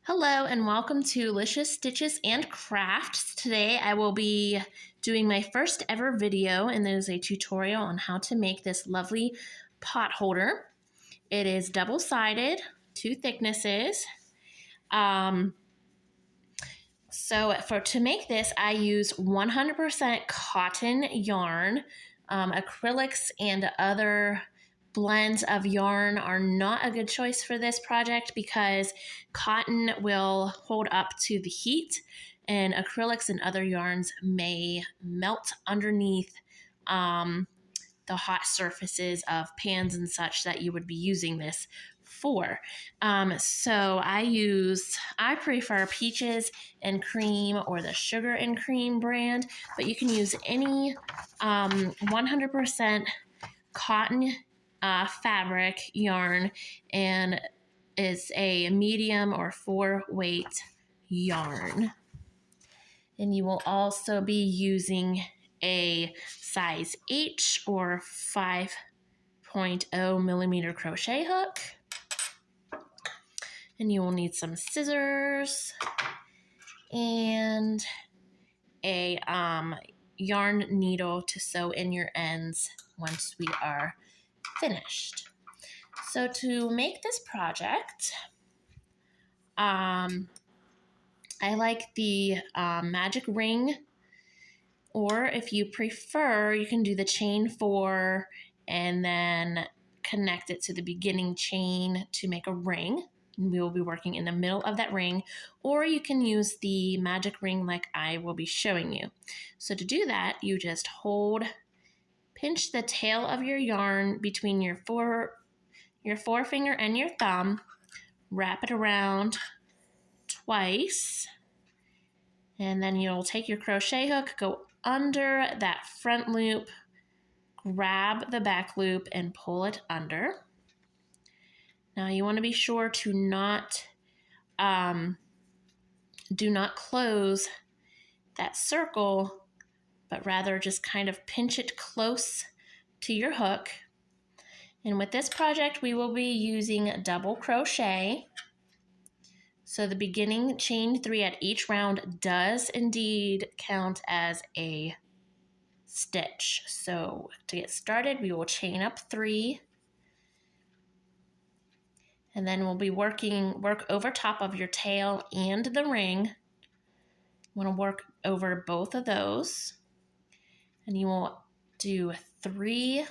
Hello and welcome to Lish's Stitches and Crafts. Today I will be doing my first ever video, and it is a tutorial on how to make this lovely pot holder. It is double-sided, 2 thicknesses. To make this, I use 100% cotton yarn. Acrylics and other blends of yarn are not a good choice for this project because cotton will hold up to the heat and acrylics and other yarns may melt underneath the hot surfaces of pans and such that you would be using this for. So I prefer Peaches and Cream or the Sugar and Cream brand, but you can use any 100% cotton fabric yarn, and it's a medium or 4 weight yarn. And you will also be using a size H or 5.0 millimeter crochet hook. And you will need some scissors and a yarn needle to sew in your ends once we are finished. So to make this project, I like the magic ring, or if you prefer, you can do the chain 4 and then connect it to the beginning chain to make a ring. And we will be working in the middle of that ring, or you can use the magic ring like I will be showing you. So to do that, you just pinch the tail of your yarn between your forefinger and your thumb, wrap it around twice, and then you'll take your crochet hook, go under that front loop, grab the back loop and pull it under. Now you want to be sure to do not close that circle, but rather just kind of pinch it close to your hook. And with this project, we will be using double crochet. So the beginning chain 3 at each round does indeed count as a stitch. So to get started, we will chain up 3. And then we'll be work over top of your tail and the ring. You want to work over both of those. And you will do 3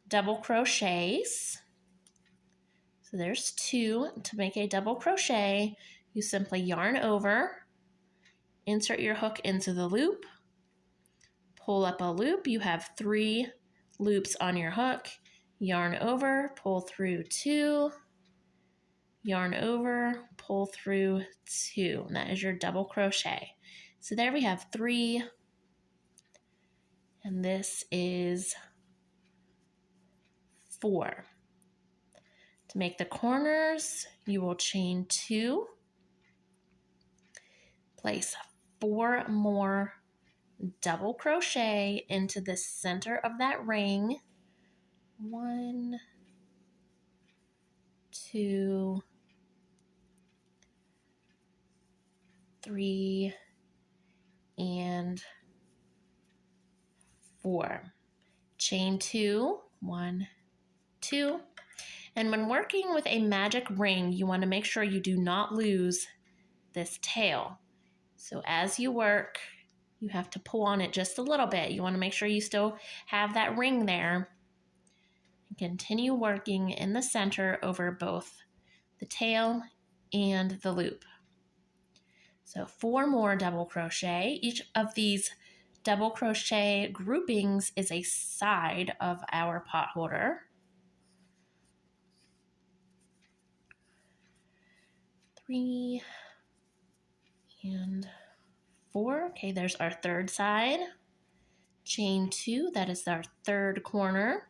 double crochets. So there's 2. To make a double crochet, you simply yarn over, insert your hook into the loop, pull up a loop. You have 3 loops on your hook, yarn over, pull through 2, yarn over, pull through 2, and that is your double crochet. So there we have 3, and this is 4. To make the corners, you will chain 2, place 4 more double crochet into the center of that ring. 1, 2, 3, and 4. Chain 2, 1, 2. And when working with a magic ring, you want to make sure you do not lose this tail. So as you work, you have to pull on it just a little bit. You want to make sure you still have that ring there. And continue working in the center over both the tail and the loop. So 4 more double crochet. Each of these double crochet groupings is a side of our pot holder. 3 and 4. Okay, there's our 3rd side. Chain 2, that is our 3rd corner.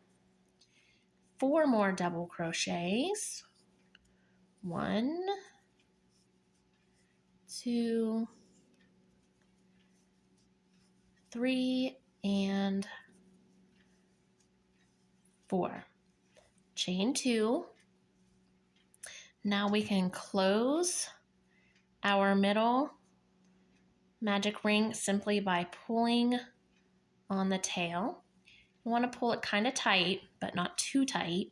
4 more double crochets. 1, 2, 3, and 4. Chain 2. Now we can close our middle magic ring simply by pulling on the tail. You want to pull it kind of tight, but not too tight.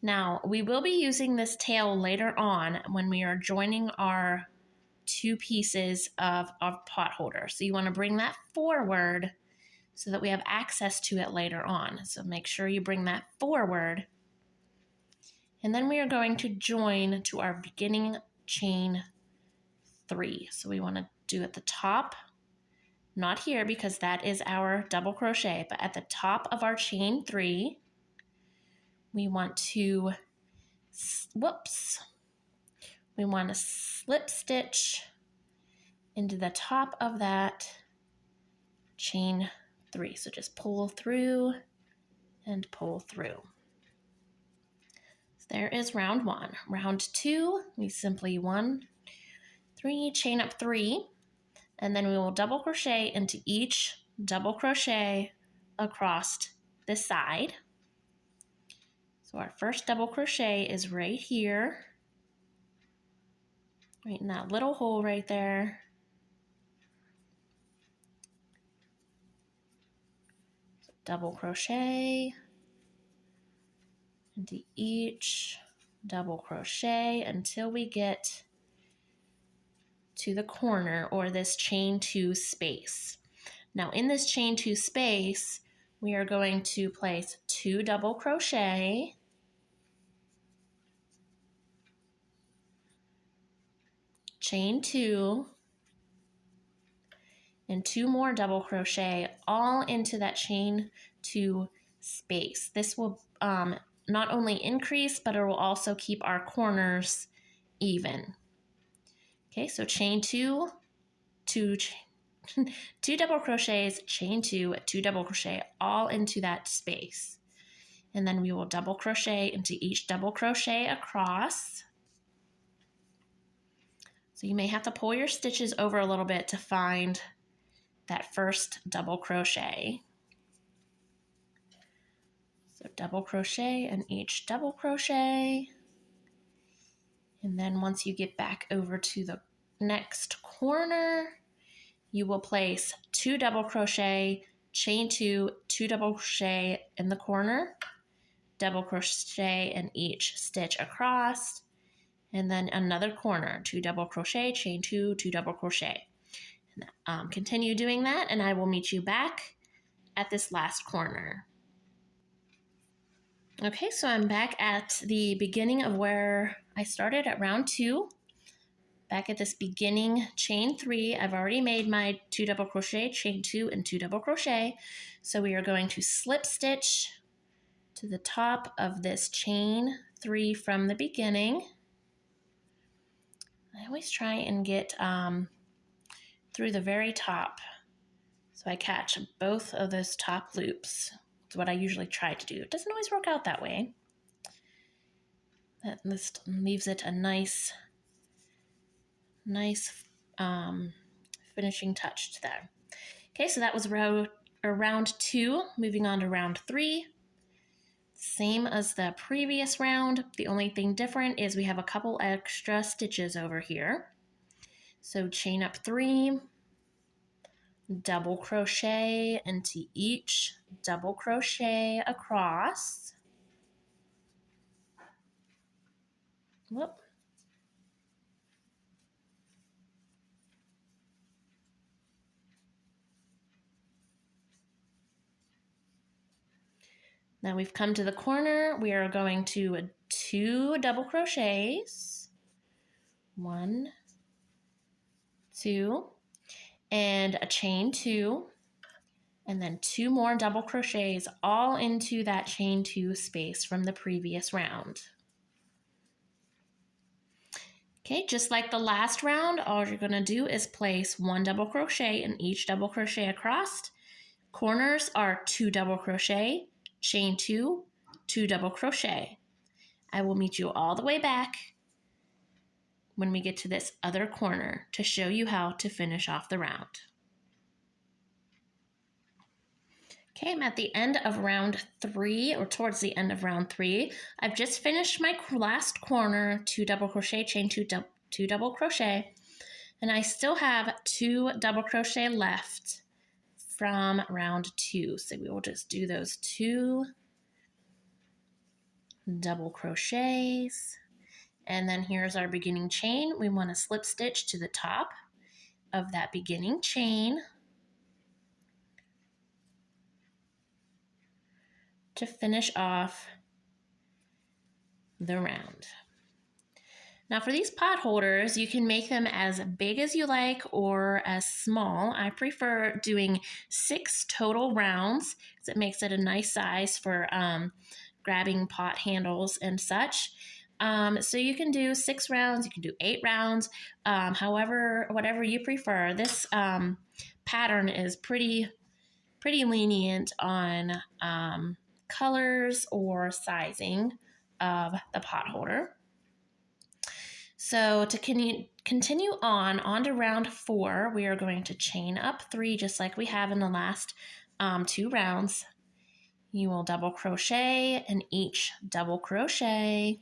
Now, we will be using this tail later on when we are joining our two pieces of our pot holder. So you want to bring that forward so that we have access to it later on. So make sure you bring that forward. And then we are going to join to our beginning chain 3. So we want to do at the top, not here because that is our double crochet, but at the top of our chain 3, we want to, we want to slip stitch into the top of that chain 3. So just pull through and pull through. So there is round 1. Round 2, we simply 1, 3, chain up 3, and then we will double crochet into each double crochet across this side. So our first double crochet is right here, right in that little hole right there. So double crochet into each double crochet until we get to the corner or this chain 2 space. Now in this chain 2 space, we are going to place 2 double crochet, chain 2, and 2 more double crochet all into that chain 2 space. This will not only increase, but it will also keep our corners even. Okay, so chain 2, 2 double crochets, chain 2, 2 double crochet all into that space. And then we will double crochet into each double crochet across. So you may have to pull your stitches over a little bit to find that first double crochet. So double crochet in each double crochet. And then once you get back over to the next corner, you will place 2 double crochet, chain 2, 2 double crochet in the corner, double crochet in each stitch across, and then another corner, 2 double crochet, chain 2, 2 double crochet. Continue doing that, and I will meet you back at this last corner. Okay, so I'm back at the beginning of where I started at round 2. Back at this beginning chain 3, I've already made my 2 double crochet, chain 2, and 2 double crochet. So we are going to slip stitch to the top of this chain 3 from the beginning. I always try and get through the very top so I catch both of those top loops. That's what I usually try to do. It doesn't always work out that way. That just leaves it a nice finishing touch to that. Okay, so that was round 2. Moving on to round 3. Same as the previous round. The only thing different is we have a couple extra stitches over here. So chain up 3, double crochet into each double crochet across. Whoop. Now we've come to the corner. We are going to 2 double crochets. 1, 2, and a chain 2, and then 2 more double crochets all into that chain 2 space from the previous round. Okay, just like the last round, all you're going to do is place 1 double crochet in each double crochet across. Corners are 2 double crochet, chain 2, 2 double crochet. I will meet you all the way back when we get to this other corner to show you how to finish off the round. Okay, I'm at the end of round 3, or towards the end of round 3. I've just finished my last corner, 2 double crochet, chain 2 double crochet, and I still have 2 double crochet left from round 2. So we will just do those 2 double crochets, and then here's our beginning chain. We want to slip stitch to the top of that beginning chain to finish off the round. Now for these pot holders, you can make them as big as you like or as small. I prefer doing 6 total rounds because it makes it a nice size for grabbing pot handles and such. So you can do 6 rounds, you can do 8 rounds, however, whatever you prefer. This pattern is pretty lenient on colors or sizing of the pot holder. So to continue on to round 4, we are going to chain up 3 just like we have in the last 2 rounds. You will double crochet in each double crochet,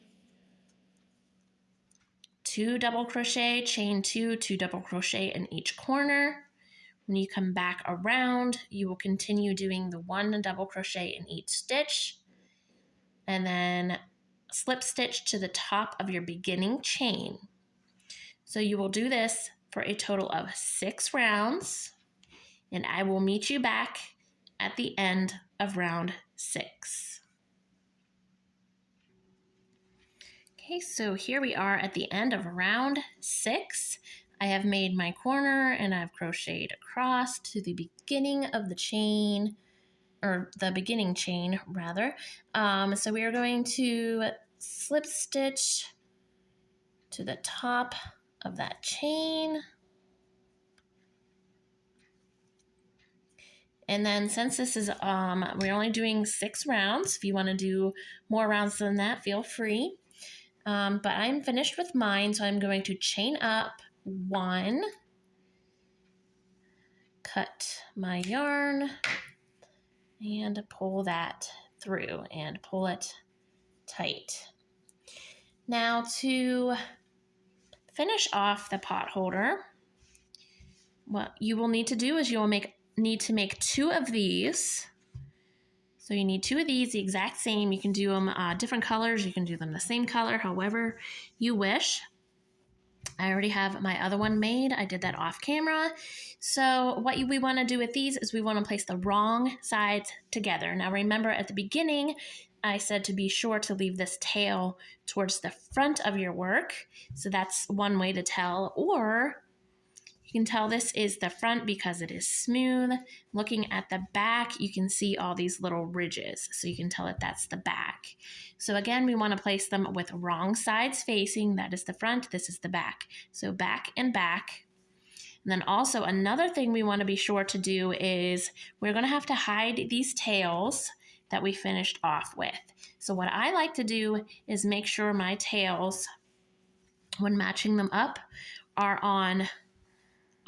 2 double crochet, chain 2, 2 double crochet in each corner. When you come back around, you will continue doing the 1 double crochet in each stitch, and then slip stitch to the top of your beginning chain. So you will do this for a total of 6 rounds, and I will meet you back at the end of round 6. Okay, so here we are at the end of round 6. I have made my corner and I've crocheted across to the beginning of the chain, or the beginning chain rather. So we are going to slip stitch to the top of that chain. And then since this is, we're only doing 6 rounds, if you want to do more rounds than that, feel free. But I'm finished with mine, so I'm going to chain up 1, cut my yarn, and pull that through and pull it tight. Now to finish off the pot holder, what you will need to do is you will need to make 2 of these. So you need 2 of these, the exact same. You can do them different colors. You can do them the same color, however you wish. I already have my other one made. I did that off camera. So what we want to do with these is we want to place the wrong sides together. Now remember at the beginning, I said to be sure to leave this tail towards the front of your work. So that's one way to tell, or you can tell this is the front because it is smooth. Looking at the back, you can see all these little ridges, so you can tell that that's the back. So again, we want to place them with wrong sides facing. That is the front, this is the back. So back and back. And then also another thing we want to be sure to do is we're going to have to hide these tails that we finished off with. So what I like to do is make sure my tails, when matching them up, are on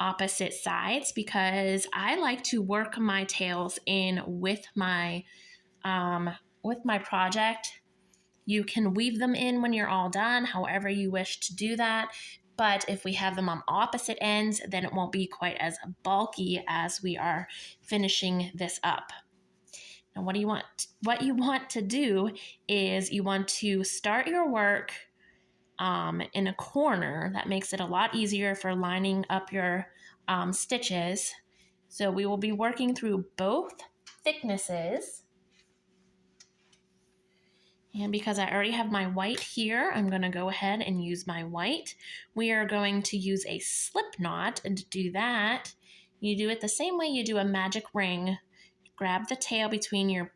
opposite sides, because I like to work my tails in with my project. You can weave them in when you're all done, however you wish to do that. But if we have them on opposite ends, then it won't be quite as bulky as we are finishing this up. Now what you want to do is you want to start your work in a corner. That makes it a lot easier for lining up your stitches. So we will be working through both thicknesses. And because I already have my white here, I'm going to go ahead and use my white. We are going to use a slip knot, and to do that, you do it the same way you do a magic ring. Grab the tail between your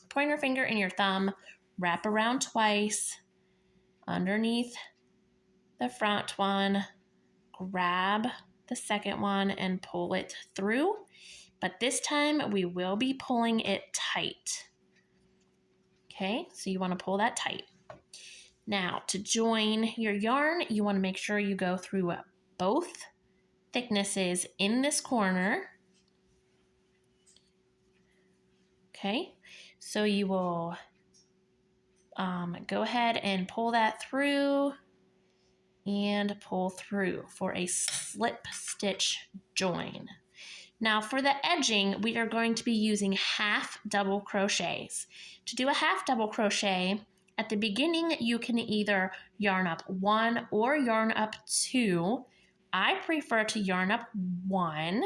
pointer finger and your thumb, wrap around twice, underneath the front one, grab the second one and pull it through. But this time we will be pulling it tight. Okay, so you want to pull that tight. Now to join your yarn, you want to make sure you go through both thicknesses in this corner. Okay, so you will go ahead and pull that through and pull through for a slip stitch join. Now for the edging, we are going to be using half double crochets. To do a half double crochet, at the beginning you can either yarn up 1 or yarn up 2. I prefer to yarn up 1.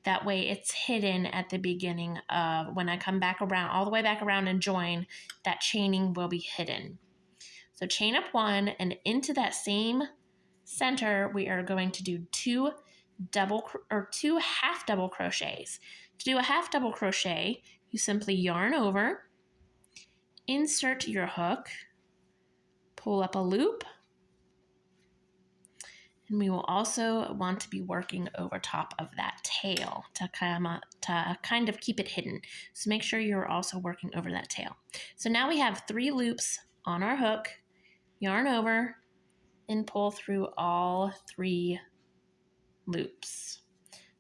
That way it's hidden at the beginning of when I come back around, all the way back around and join, that chaining will be hidden. So chain up 1, and into that same center, we are going to do 2 half double crochets. To do a half double crochet, you simply yarn over, insert your hook, pull up a loop, and we will also want to be working over top of that tail to kind of keep it hidden. So make sure you're also working over that tail. So now we have 3 loops on our hook, yarn over, and pull through all 3 loops.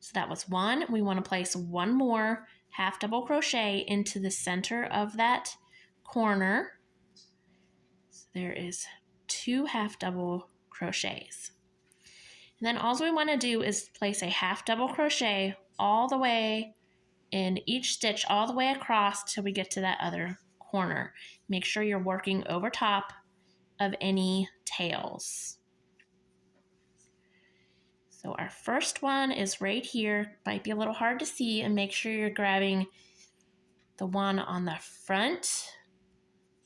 So that was 1. We want to place 1 more half double crochet into the center of that corner. So there is 2 half double crochets. And then all we want to do is place a half double crochet all the way in each stitch, all the way across till we get to that other corner. Make sure you're working over top of any tails. So our first one is right here. Might be a little hard to see, and make sure you're grabbing the one on the front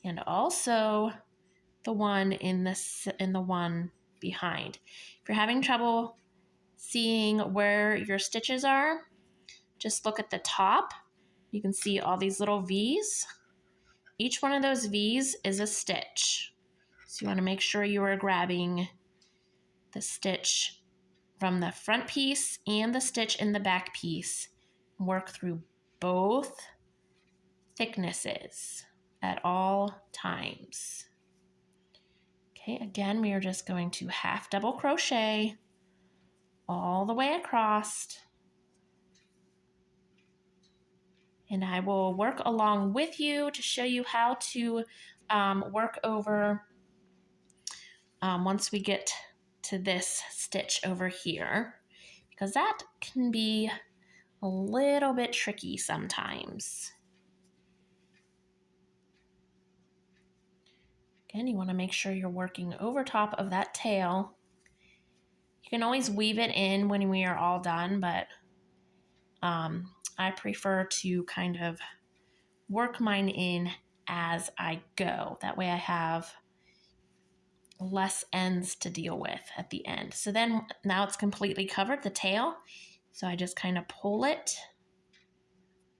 and also the one in the one behind. If you're having trouble seeing where your stitches are, just look at the top. You can see all these little V's. Each one of those V's is a stitch. So you want to make sure you are grabbing the stitch from the front piece and the stitch in the back piece. Work through both thicknesses at all times. Okay, again, we are just going to half double crochet all the way across. And I will work along with you to show you how to work over once we get to this stitch over here, because that can be a little bit tricky sometimes. Again, you want to make sure you're working over top of that tail. You can always weave it in when we are all done, but I prefer to kind of work mine in as I go. That way I have less ends to deal with at the end. So then now it's completely covered, the tail. So I just kind of pull it.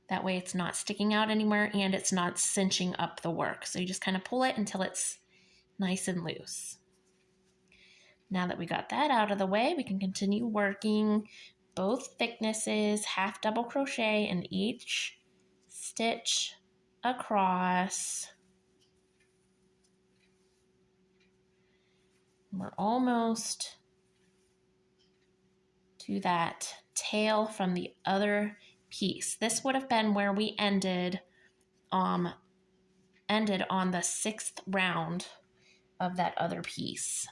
That way it's not sticking out anywhere and it's not cinching up the work. So you just kind of pull it until it's nice and loose. Now that we got that out of the way, we can continue working both thicknesses, half double crochet in each stitch across. We're almost to that tail from the other piece. This would have been where we ended on the 6th round of that other piece.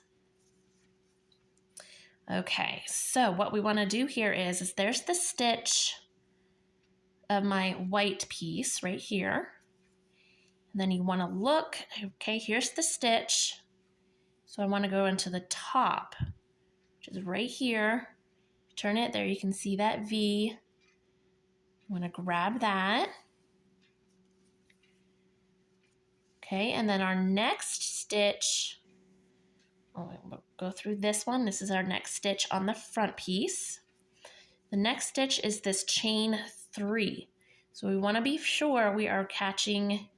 Okay, so what we want to do here is there's the stitch of my white piece right here. And then you want to look, okay, here's the stitch. So I want to go into the top, which is right here. Turn it there, you can see that V. I want to grab that. Okay, and then our next stitch, we'll go through this one. This is our next stitch on the front piece. The next stitch is this chain 3. So we want to be sure we are catching,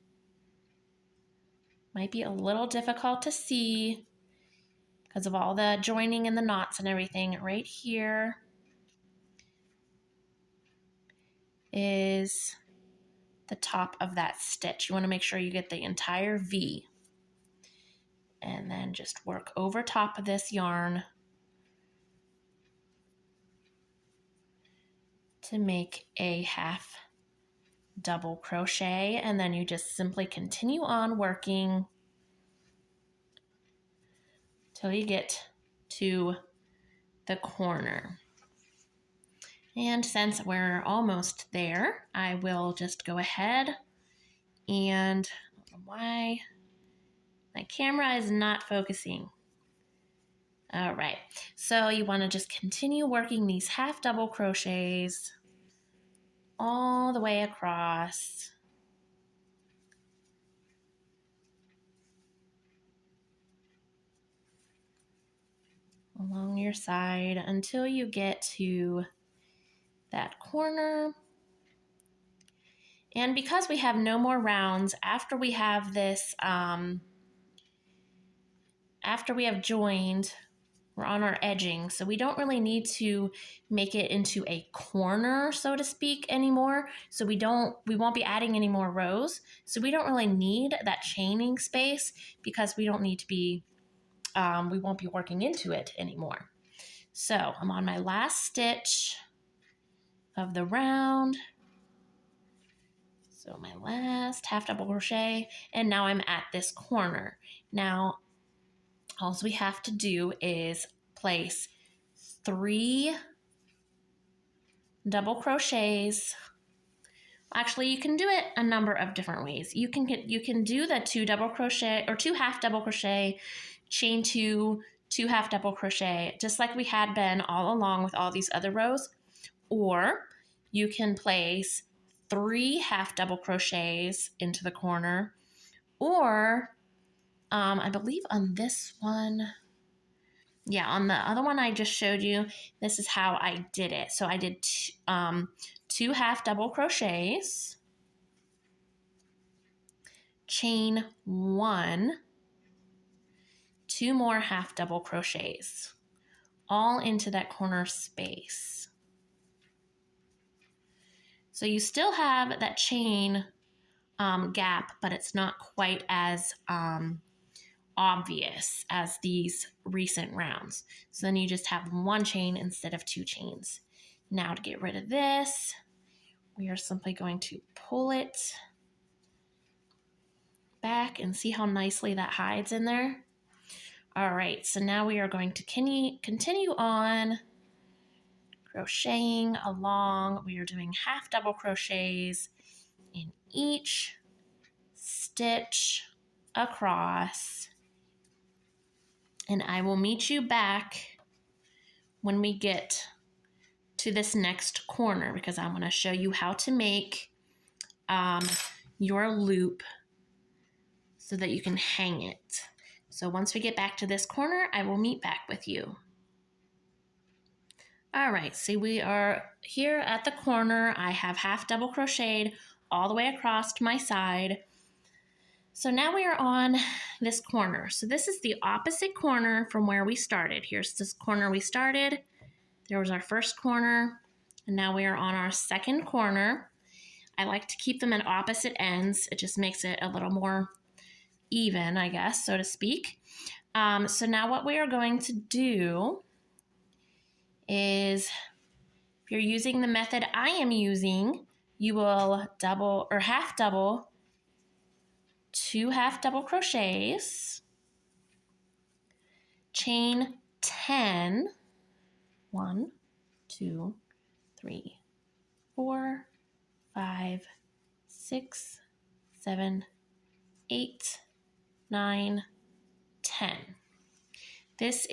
might be a little difficult to see because of all the joining and the knots and everything. Right here is the top of that stitch. You want to make sure you get the entire V. And then just work over top of this yarn to make a half double crochet, and then you just simply continue on working till you get to the corner. And since we're almost there, I will just go ahead and I don't know why my camera is not focusing. All right, so you want to just continue working these half double crochets all the way across. Along your side until you get to that corner. And because we have no more rounds, after we have this, after we have joined, we're on our edging, so we don't really need to make it into a corner, so to speak, anymore. So we won't be adding any more rows. So we don't really need that chaining space because we don't need to be, we won't be working into it anymore. So I'm on my last stitch of the round. So my last half double crochet, and now I'm at this corner. Now, all we have to do is place 3 double crochets. Actually, you can do it a number of different ways. You can do the 2 double crochet or 2 half double crochet, chain 2, 2 half double crochet, just like we had been all along with all these other rows. Or you can place 3 half double crochets into the corner, or I believe on this one, yeah, on the other one I just showed you, this is how I did it. So I did 2 half double crochets, chain 1, 2 more half double crochets, all into that corner space. So you still have that chain gap, but it's not quite as obvious as these recent rounds. So then you just have 1 chain instead of 2 chains. Now to get rid of this, we are simply going to pull it back and see how nicely that hides in there. All right, so now we are going to continue on crocheting along. We are doing half double crochets in each stitch across, and I will meet you back when we get to this next corner, because I'm going to show you how to make your loop so that you can hang it. So once we get back to this corner, I will meet back with you. All right, see, we are here at the corner. I have half double crocheted all the way across to my side. So now we are on this corner. So this is the opposite corner from where we started. Here's this corner we started. There was our first corner, and now we are on our second corner. I like to keep them at opposite ends. It just makes it a little more even, I guess, so to speak. So now what we are going to do is, if you're using the method I am using, you will double or half double 2 half double crochets, chain 10, 1, 2, 3, 4, 5, 6, 7, 8, 9, 10. This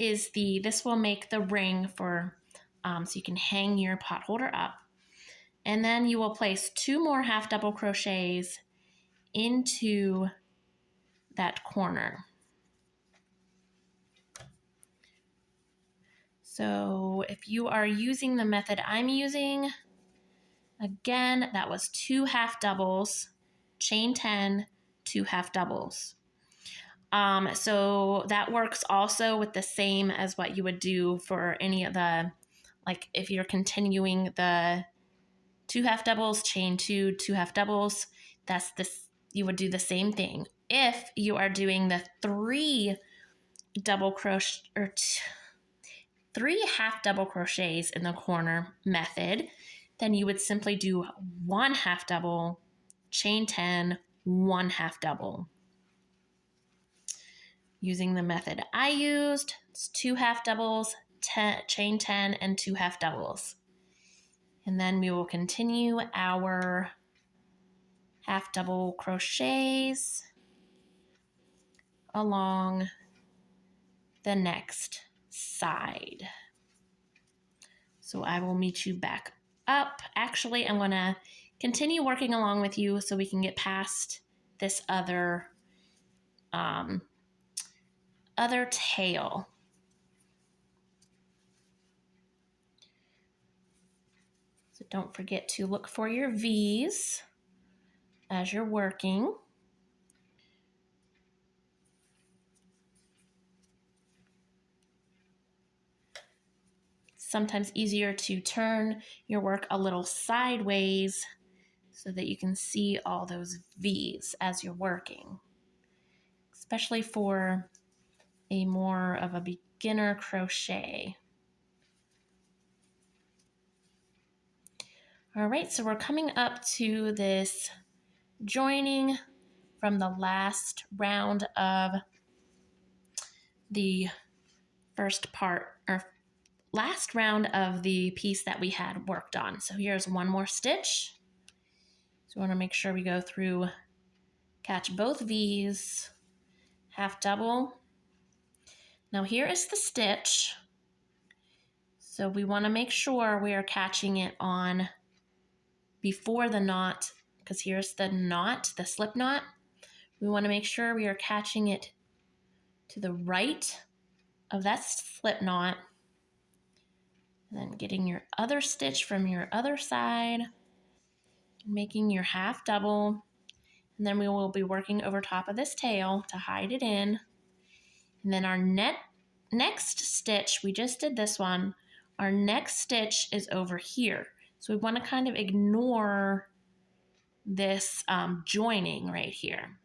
will make the ring for, so you can hang your pot holder up. And then you will place 2 more half double crochets into that corner. So if you are using the method I'm using, again, that was 2 half doubles, chain 10, 2 half doubles. So that works also with the same as what you would do for any of the, like if you're continuing the 2 half doubles, chain 2, 2 half doubles, that's this, you would do the same thing. If you are doing the 3 double crochet or 3 half double crochets in the corner method, then you would simply do 1 half double chain 10, 1 half double. Using the method I used, it's 2 half doubles, chain 10, and 2 half doubles. And then we will continue our half double crochets along the next side. So I will meet you back up. Actually, I'm going to continue working along with you so we can get past this other tail. So don't forget to look for your V's as you're working. Sometimes easier to turn your work a little sideways so that you can see all those V's as you're working, especially for a more of a beginner crochet. All right, so we're coming up to this joining from the last round of the first part, or last round of the piece that we had worked on. So here's one more stitch. So we want to make sure we go through, catch both V's, half double. Now here is the stitch. So we want to make sure we are catching it on before the knot, because here's the knot, the slip knot. We want to make sure we are catching it to the right of that slip knot. And then getting your other stitch from your other side, making your half double, and then we will be working over top of this tail to hide it in. And then our next stitch, we just did this one, our next stitch is over here. So we want to kind of ignore this joining right here.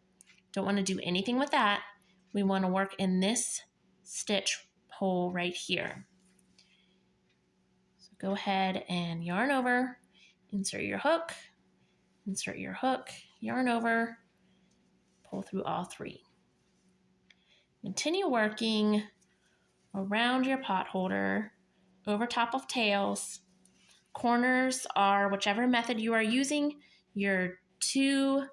Don't want to do anything with that. We want to work in this stitch hole right here. So go ahead and yarn over, insert your hook, yarn over, pull through all 3. Continue working around your pot holder, over top of tails. Corners are whichever method you are using, your 2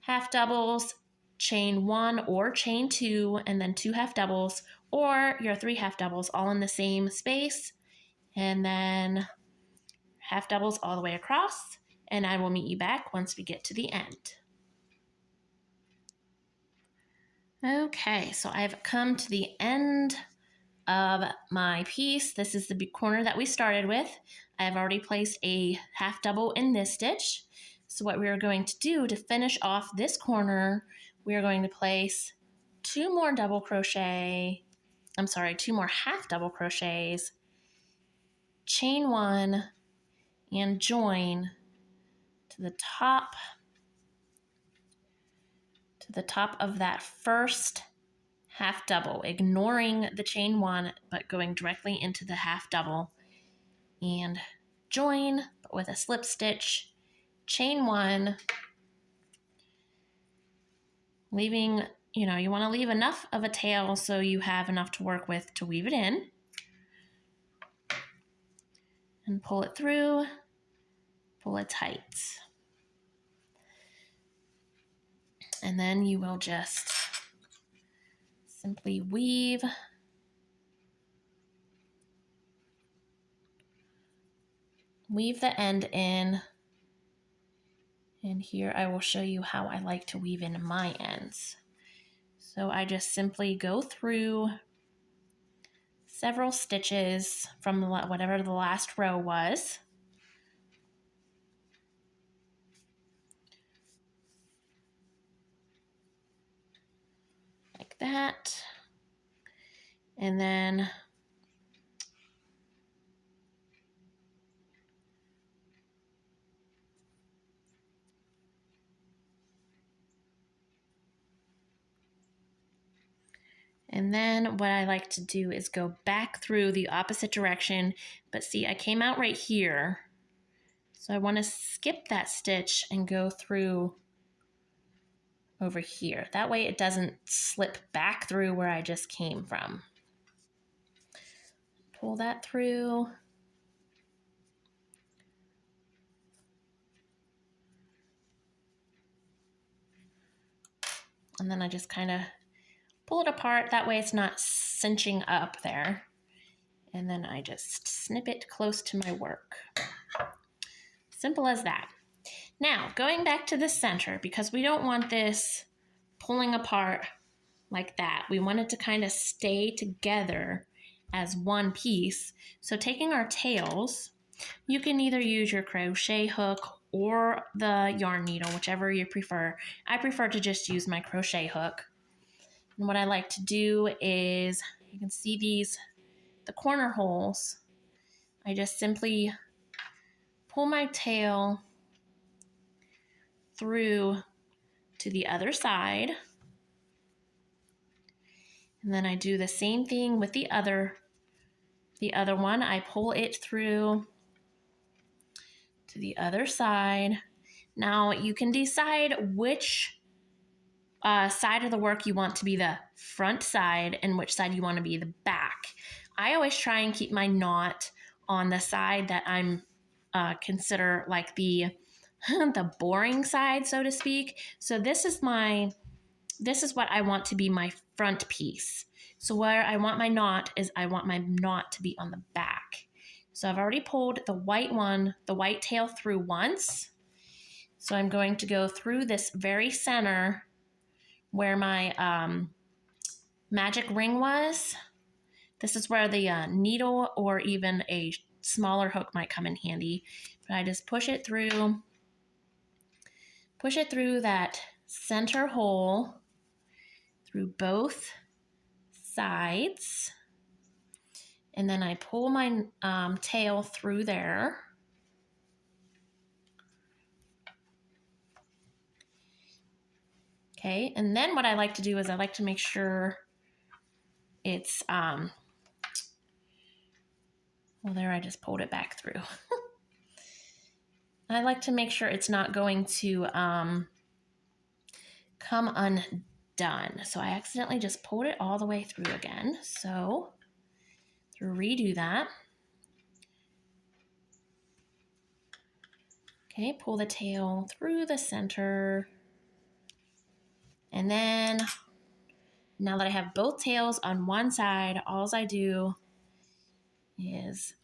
half doubles, chain 1 or chain 2, and then 2 half doubles, or your 3 half doubles all in the same space, and then half doubles all the way across. And I will meet you back once we get to the end. Okay, so I've come to the end of my piece. This is the corner that we started with. I've already placed a half double in this stitch. So what we are going to do to finish off this corner, we are going to place 2 more half double crochets, chain 1, and join to the top of that first half double, ignoring the chain 1, but going directly into the half double, and join, but with a slip stitch, chain 1, leaving, you want to leave enough of a tail so you have enough to work with to weave it in, and pull it through, pull it tight. And then you will just simply weave the end in. And here I will show you how I like to weave in my ends. So I just simply go through several stitches from whatever the last row was. Like that. And then what I like to do is go back through the opposite direction, but see, I came out right here. So I want to skip that stitch and go through over here. That way it doesn't slip back through where I just came from. Pull that through. And then I just kind of pull it apart. That way it's not cinching up there. And then I just snip it close to my work. Simple as that. Now, going back to the center, because we don't want this pulling apart like that. We want it to kind of stay together as one piece. So taking our tails, you can either use your crochet hook or the yarn needle, whichever you prefer. I prefer to just use my crochet hook. And what I like to do is, you can see these, the corner holes. I just simply pull my tail through to the other side. And then I do the same thing with the other one. I pull it through to the other side. Now you can decide which side of the work you want to be the front side and which side you want to be the back. I always try and keep my knot on the side that I'm consider like the the boring side, so to speak. So this is what I want to be my front piece. So where I want my knot is I want my knot to be on the back. So I've already pulled the white tail through once. So I'm going to go through this very center where my magic ring was. This is where the needle or even a smaller hook might come in handy. But I just push it through that center hole through both sides. And then I pull my tail through there. Okay, and then what I like to do is I like to make sure it's, well, there I just pulled it back through. I like to make sure it's not going to come undone. So I accidentally just pulled it all the way through again. So to redo that. Okay, pull the tail through the center. And then now that I have both tails on one side, all I do is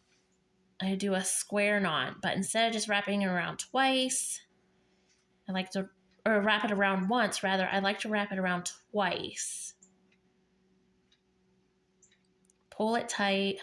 I do a square knot, but instead of just wrapping it around twice, I like to, or wrap it around once rather, I like to wrap it around twice. Pull it tight,